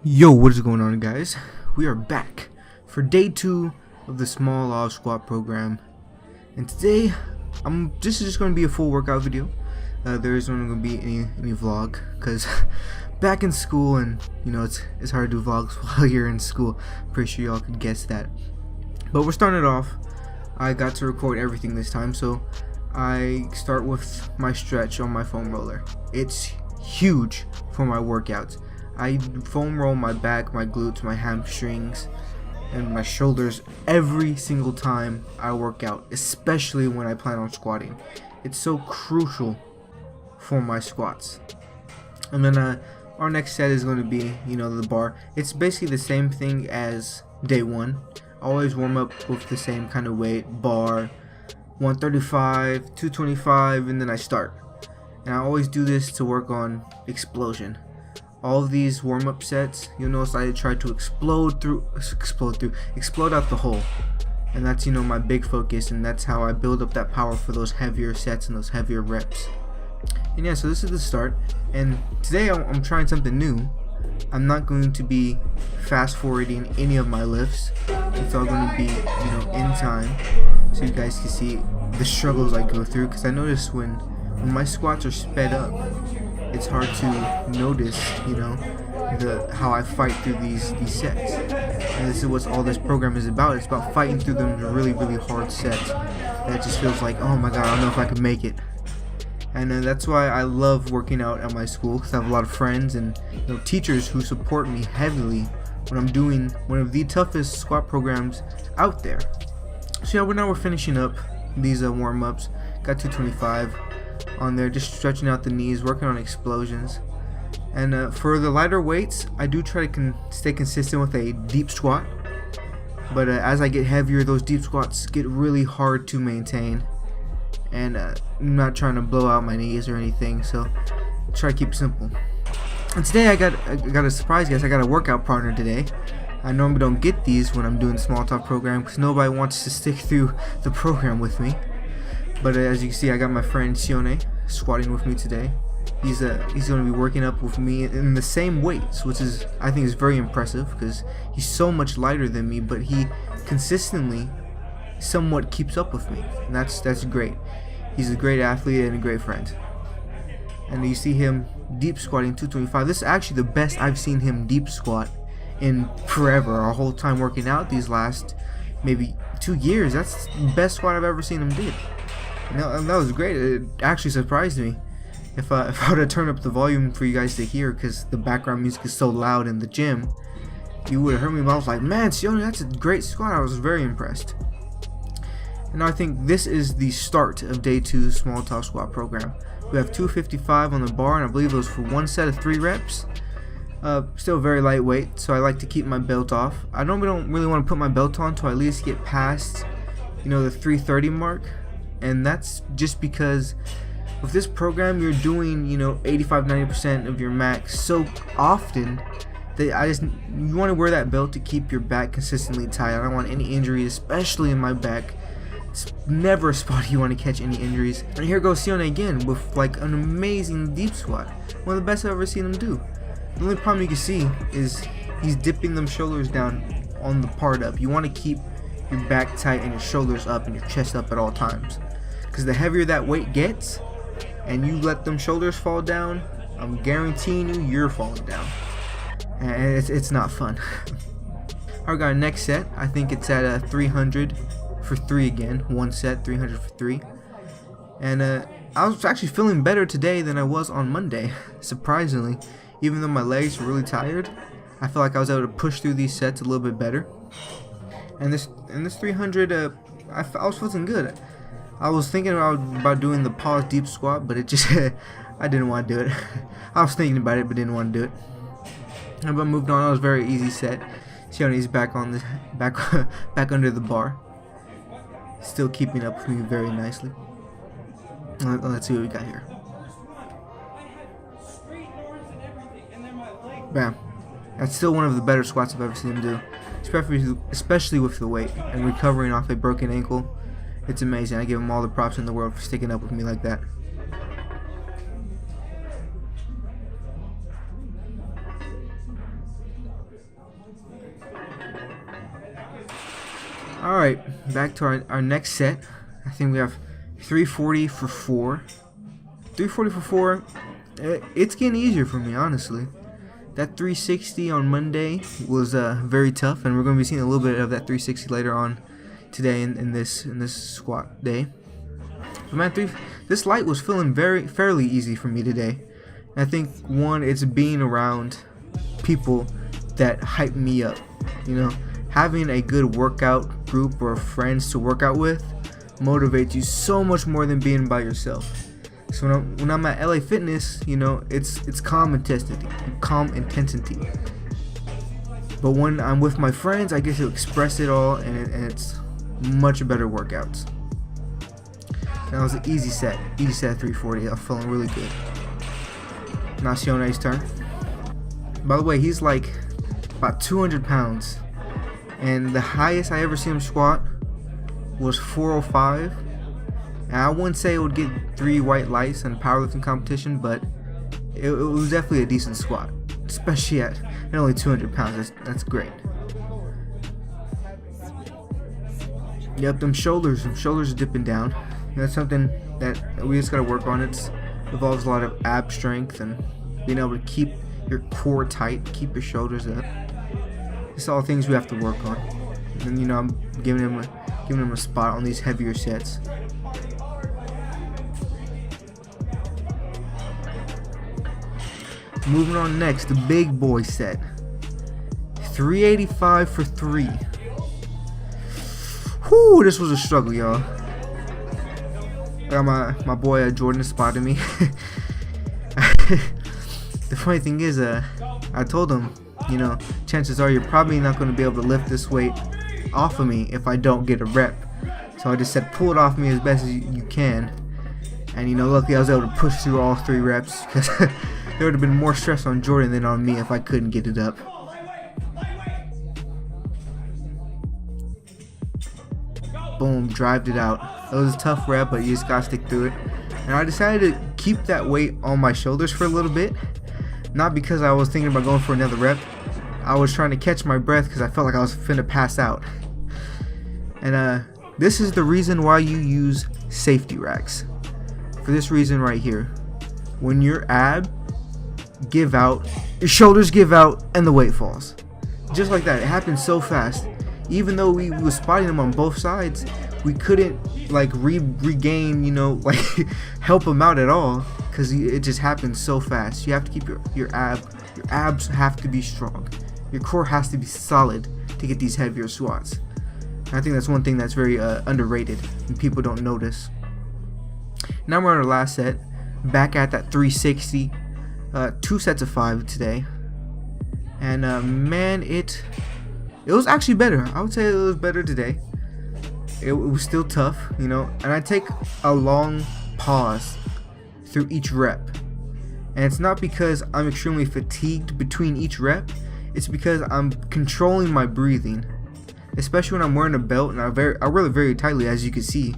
Yo, what is going on, guys? We are back for day 2 of the Smolov squat program, and today this is just going to be a full workout video. There isn't going to be any vlog because back in school, and you know it's hard to do vlogs while you're in school. Pretty sure y'all could guess that. But we're starting it off. I got to record everything this time, so I start with my stretch on my foam roller. It's huge for my workouts. I foam roll my back, my glutes, my hamstrings, and my shoulders every single time I work out, especially when I plan on squatting. It's so crucial for my squats. And then our next set is going to be, the bar. It's basically the same thing as day 1. Always warm up with the same kind of weight, bar, 135, 225, and then I start. And I always do this to work on explosion. All of these warm-up sets, you'll notice I try to explode out the hole, and that's my big focus, and that's how I build up that power for those heavier sets and those heavier reps. And yeah, so this is the start, and today I'm trying something new. I'm not going to be fast-forwarding any of my lifts. It's all going to be in time, so you guys can see the struggles I go through. Because I notice when my squats are sped up, it's hard to notice, how I fight through these sets. And this is what all this program is about. It's about fighting through them really, really hard sets. That just feels like, oh my god, I don't know if I can make it. And that's why I love working out at my school, because I have a lot of friends and teachers who support me heavily when I'm doing one of the toughest squat programs out there. So yeah, now we're finishing up these warm-ups. Got 225 on there, just stretching out the knees, working on explosions. And for the lighter weights, I do try to stay consistent with a deep squat, but as I get heavier, those deep squats get really hard to maintain, and I'm not trying to blow out my knees or anything, so try to keep it simple. And today I got a surprise, guys. I got a workout partner today. I normally don't get these when I'm doing the small talk program because nobody wants to stick through the program with me. But as you can see, I got my friend Sione squatting with me today. He's going to be working up with me in the same weights, which I think is very impressive because he's so much lighter than me, but he consistently somewhat keeps up with me, and that's great. He's a great athlete and a great friend. And you see him deep squatting 225. This is actually the best I've seen him deep squat in forever. Our whole time working out, these last maybe 2 years, that's the best squat I've ever seen him do. And that was great. It actually surprised me. If I were to turn up the volume for you guys to hear, because the background music is so loud in the gym, you would have heard me. But I was like, man, Sione, that's a great squat. I was very impressed. And now I think this is the start of day 2 small talk squat program. We have 255 on the bar, and I believe it was for one set of 3 reps. Still very lightweight, so I like to keep my belt off. I normally don't really want to put my belt on to at least get past, the 330 mark. And that's just because with this program you're doing 85-90% of your max so often that you want to wear that belt to keep your back consistently tight. I don't want any injuries, especially in my back. It's never a spot you want to catch any injuries. And here goes Sione again with like an amazing deep squat, one of the best I've ever seen him do. The only problem you can see is he's dipping them shoulders down on the part up. You want to keep your back tight and your shoulders up and your chest up at all times, because the heavier that weight gets and you let them shoulders fall down, I'm guaranteeing you're falling down, and it's not fun. Alright, got our next set. I think it's at 300 for 3 again. One set, 300 for 3. And I was actually feeling better today than I was on Monday, surprisingly. Even though my legs were really tired, I feel like I was able to push through these sets a little bit better. And this 300, I was feeling good. I was thinking about doing the pause deep squat, but it just I didn't want to do it. I was thinking about it, but didn't want to do it. But moved on. It was a very easy set. Sione's back on the back under the bar, still keeping up with me very nicely. Let's see what we got here. Bam. That's still one of the better squats I've ever seen him do, especially with the weight and recovering off a broken ankle. It's amazing. I give him all the props in the world for sticking up with me like that. Alright, back to our next set. I think we have 340 for 4. 340 for 4. It's getting easier for me, honestly. That 360 on Monday was very tough, and we're going to be seeing a little bit of that 360 later on today in this squat day. But man, this light was feeling fairly easy for me today. And I think one, it's being around people that hype me up. You know, having a good workout group or friends to work out with motivates you so much more than being by yourself. So when I'm at LA Fitness, you know, it's calm intensity. But when I'm with my friends, I get to express it all, and it's much better workouts. That was an easy set 340. I'm feeling really good. Nacione's turn. By the way, he's like about 200 pounds, and the highest I ever seen him squat was 405. And I wouldn't say it would get 3 white lights in powerlifting competition, but it was definitely a decent squat, especially at only 200 pounds. That's great. Yep, them shoulders are dipping down. That's something that we just gotta work on. It involves a lot of ab strength and being able to keep your core tight, keep your shoulders up. It's all things we have to work on. And you know, I'm giving him a spot on these heavier sets. Moving on next, the big boy set. 385 for 3. Whew, this was a struggle, y'all. Got my boy Jordan spotted me. The funny thing is, I told him, you know, chances are you're probably not going to be able to lift this weight off of me if I don't get a rep. So I just said, pull it off me as best as you can. And you know, luckily I was able to push through all 3 reps, because there would have been more stress on Jordan than on me if I couldn't get it up. Boom, drived it out. It was a tough rep, but you just gotta stick through it. And I decided to keep that weight on my shoulders for a little bit. Not because I was thinking about going for another rep. I was trying to catch my breath because I felt like I was finna pass out. And this is the reason why you use safety racks. For this reason right here. When your abs give out, your shoulders give out, and the weight falls. Just like that. It happened so fast. Even though we were spotting them on both sides, we couldn't like regain, you know, like help them out at all, because it just happened so fast. You have to keep your abs have to be strong. Your core has to be solid to get these heavier squats. And I think that's one thing that's very underrated and people don't notice. Now we're on our last set. Back at that 360. 2 sets of 5 today. And man, it was actually better. I would say it was better today. It was still tough, you know, and I take a long pause through each rep. And it's not because I'm extremely fatigued between each rep. It's because I'm controlling my breathing, especially when I'm wearing a belt and I wear it very tightly, as you can see.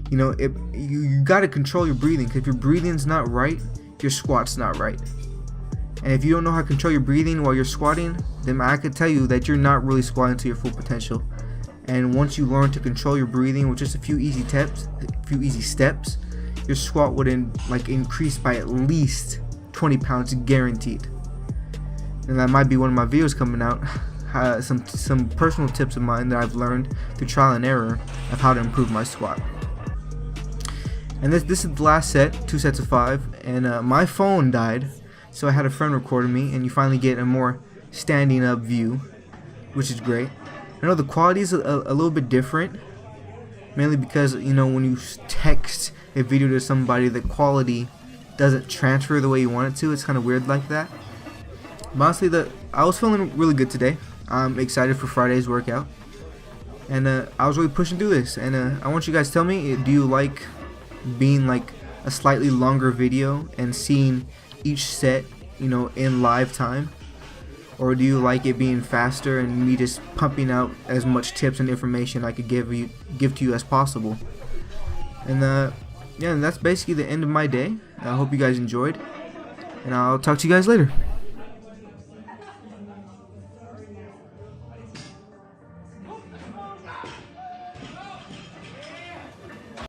You know, you gotta control your breathing, because if your breathing's not right, your squat's not right. And if you don't know how to control your breathing while you're squatting, then I could tell you that you're not really squatting to your full potential. And once you learn to control your breathing with just a few easy steps, your squat would increase by at least 20 pounds guaranteed. And that might be one of my videos coming out. Some personal tips of mine that I've learned through trial and error of how to improve my squat. And this is the last set, 2 sets of 5, and my phone died, so I had a friend recording me, and you finally get a more standing up view, which is great. I know the quality is a little bit different, mainly because, you know, when you text a video to somebody, the quality doesn't transfer the way you want it to. It's kind of weird like that. But honestly, I was feeling really good today. I'm excited for Friday's workout, and I was really pushing through this. And I want you guys to tell me, do you like being like a slightly longer video and seeing each set, you know, in live time? Or do you like it being faster and me just pumping out as much tips and information I could give to you as possible? And yeah, and that's basically the end of my day. I hope you guys enjoyed, and I'll talk to you guys later.